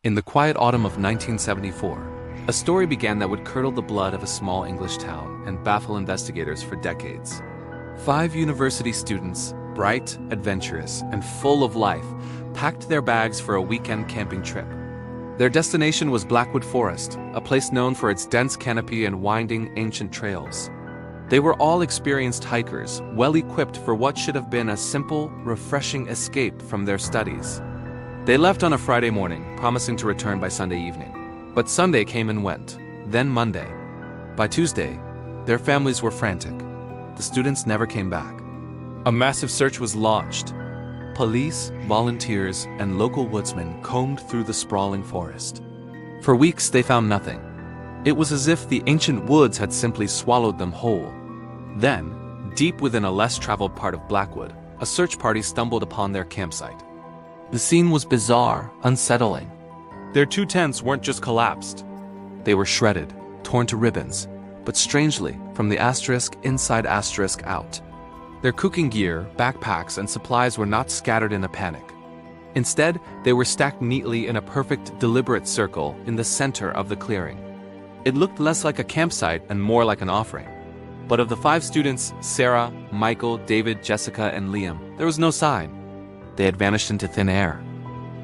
In the quiet autumn of 1974, a story began that would curdle the blood of a small English town and baffle investigators for decades. 5 university students, bright, adventurous, and full of life, packed their bags for a weekend camping trip. Their destination was Blackwood Forest, a place known for its dense canopy and winding ancient trails. They were all experienced hikers, well-equipped for what should have been a simple, refreshing escape from their studies. They left on a Friday morning, promising to return by Sunday evening. But Sunday came and went, then Monday. By Tuesday, their families were frantic. The students never came back. A massive search was launched. Police, volunteers, and local woodsmen combed through the sprawling forest. For weeks, they found nothing. It was as if the ancient woods had simply swallowed them whole. Then, deep within a less-traveled part of Blackwood, a search party stumbled upon their campsite. The scene was bizarre, unsettling. Their 2 tents weren't just collapsed. They were shredded, torn to ribbons, but strangely, from the asterisk inside asterisk out. Their cooking gear, backpacks, and supplies were not scattered in a panic. Instead, they were stacked neatly in a perfect, deliberate circle in the center of the clearing. It looked less like a campsite and more like an offering. But of the 5 students, Sarah, Michael, David, Jessica, and Liam, there was no sign. They had vanished into thin air.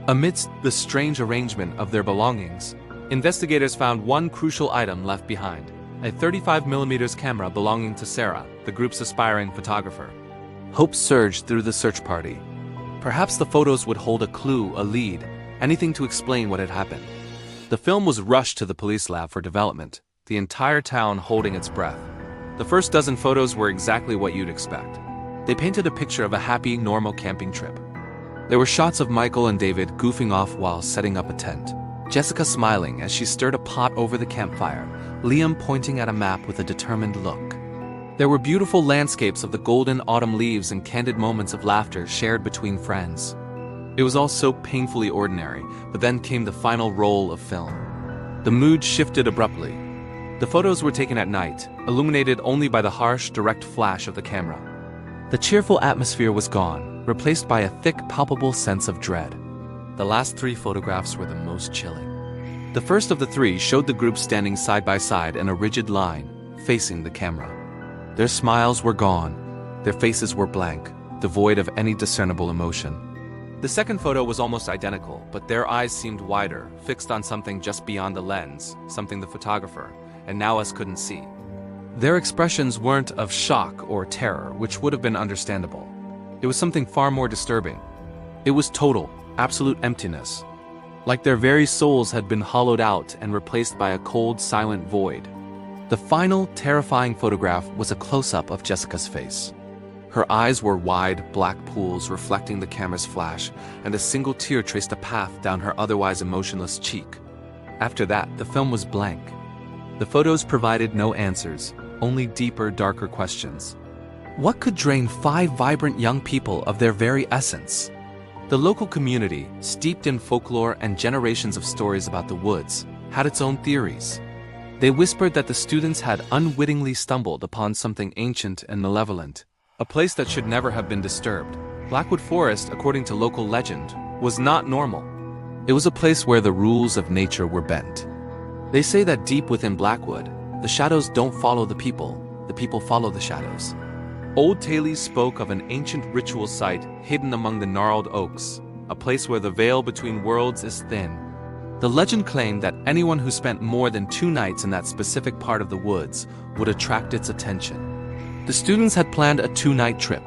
Amidst the strange arrangement of their belongings, investigators found one crucial item left behind: a 35mm camera belonging to Sarah, the group's aspiring photographer. Hope surged through the search party. Perhaps the photos would hold a clue, a lead, anything to explain what had happened. The film was rushed to the police lab for development, the entire town holding its breath. The first dozen photos were exactly what you'd expect. They painted a picture of a happy, normal camping trip. There were shots of Michael and David goofing off while setting up a tent, Jessica smiling as she stirred a pot over the campfire, Liam pointing at a map with a determined look. There were beautiful landscapes of the golden autumn leaves and candid moments of laughter shared between friends. It was all so painfully ordinary, but then came the final roll of film. The mood shifted abruptly. The photos were taken at night, illuminated only by the harsh, direct flash of the camera. The cheerful atmosphere was gone, replaced by a thick, palpable sense of dread. The last 3 photographs were the most chilling. The first of the 3 showed the group standing side by side in a rigid line, facing the camera. Their smiles were gone. Their faces were blank, devoid of any discernible emotion. The second photo was almost identical, but their eyes seemed wider, fixed on something just beyond the lens, something the photographer, and now us couldn't see. Their expressions weren't of shock or terror, which would have been understandable. It was something far more disturbing. It was total, absolute emptiness. Like their very souls had been hollowed out and replaced by a cold, silent void. The final, terrifying photograph was a close-up of Jessica's face. Her eyes were wide, black pools reflecting the camera's flash, and a single tear traced a path down her otherwise emotionless cheek. After that, the film was blank. The photos provided no answers, only deeper, darker questions. What could drain 5 vibrant young people of their very essence? The local community, steeped in folklore and generations of stories about the woods, had its own theories. They whispered that the students had unwittingly stumbled upon something ancient and malevolent, a place that should never have been disturbed. Blackwood Forest, according to local legend, was not normal. It was a place where the rules of nature were bent. They say that deep within Blackwood, the shadows don't follow the people follow the shadows. Old tales spoke of an ancient ritual site hidden among the gnarled oaks, a place where the veil between worlds is thin. The legend claimed that anyone who spent more than 2 nights in that specific part of the woods would attract its attention. The students had planned a 2-night trip.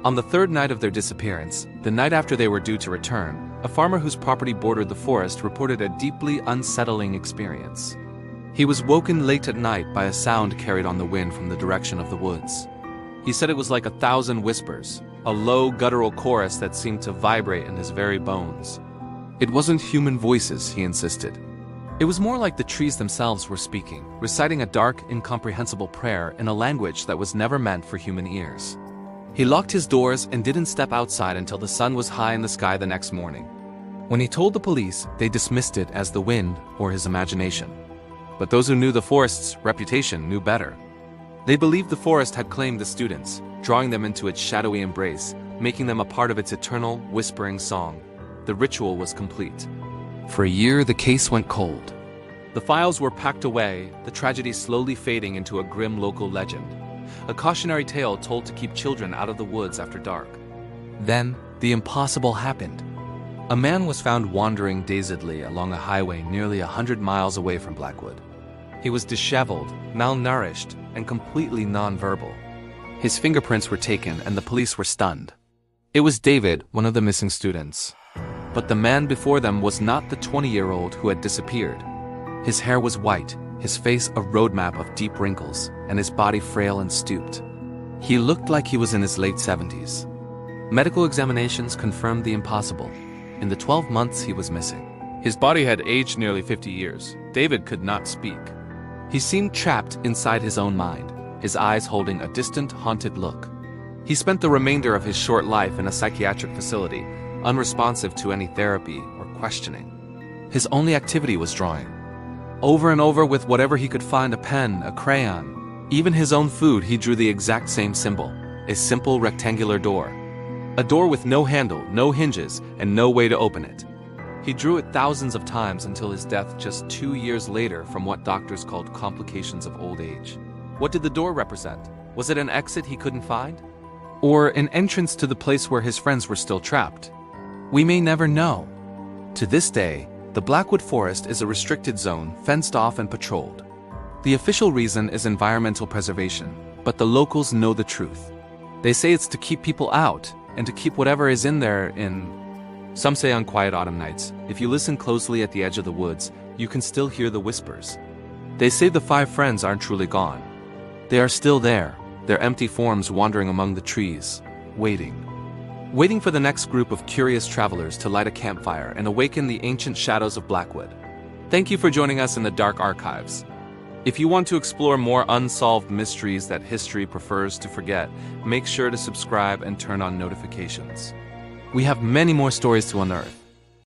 On the 3rd night of their disappearance, the night after they were due to return, a farmer whose property bordered the forest reported a deeply unsettling experience. He was woken late at night by a sound carried on the wind from the direction of the woods. He said it was like 1,000 whispers, a low, guttural chorus that seemed to vibrate in his very bones. It wasn't human voices, he insisted. It was more like the trees themselves were speaking, reciting a dark, incomprehensible prayer in a language that was never meant for human ears. He locked his doors and didn't step outside until the sun was high in the sky the next morning. When he told the police, they dismissed it as the wind or his imagination. But those who knew the forest's reputation knew better. They believed the forest had claimed the students, drawing them into its shadowy embrace, making them a part of its eternal, whispering song. The ritual was complete. For a year, the case went cold. The files were packed away, the tragedy slowly fading into a grim local legend, a cautionary tale told to keep children out of the woods after dark. Then, the impossible happened. A man was found wandering dazedly along a highway nearly 100 miles away from Blackwood. He was disheveled, malnourished, and completely nonverbal. His fingerprints were taken and the police were stunned. It was David, one of the missing students. But the man before them was not the 20-year-old who had disappeared. His hair was white, his face a roadmap of deep wrinkles, and his body frail and stooped. He looked like he was in his late 70s. Medical examinations confirmed the impossible. In the 12 months he was missing, his body had aged nearly 50 years. David could not speak. He seemed trapped inside his own mind, his eyes holding a distant, haunted look. He spent the remainder of his short life in a psychiatric facility, unresponsive to any therapy or questioning. His only activity was drawing. Over and over with whatever he could find, a pen, a crayon. Even his own food, he drew the exact same symbol, a simple rectangular door. A door with no handle, no hinges, and no way to open it. He drew it thousands of times until his death just 2 years later from what doctors called complications of old age. What did the door represent? Was it an exit he couldn't find? Or an entrance to the place where his friends were still trapped? We may never know. To this day, the Blackwood Forest is a restricted zone, fenced off and patrolled. The official reason is environmental preservation, but the locals know the truth. They say it's to keep people out, and to keep whatever is in there in. Some say on quiet autumn nights, if you listen closely at the edge of the woods, you can still hear the whispers. They say the 5 friends aren't truly gone. They are still there, their empty forms wandering among the trees, waiting. Waiting for the next group of curious travelers to light a campfire and awaken the ancient shadows of Blackwood. Thank you for joining us in the Dark Archives. If you want to explore more unsolved mysteries that history prefers to forget, make sure to subscribe and turn on notifications. We have many more stories to unearth.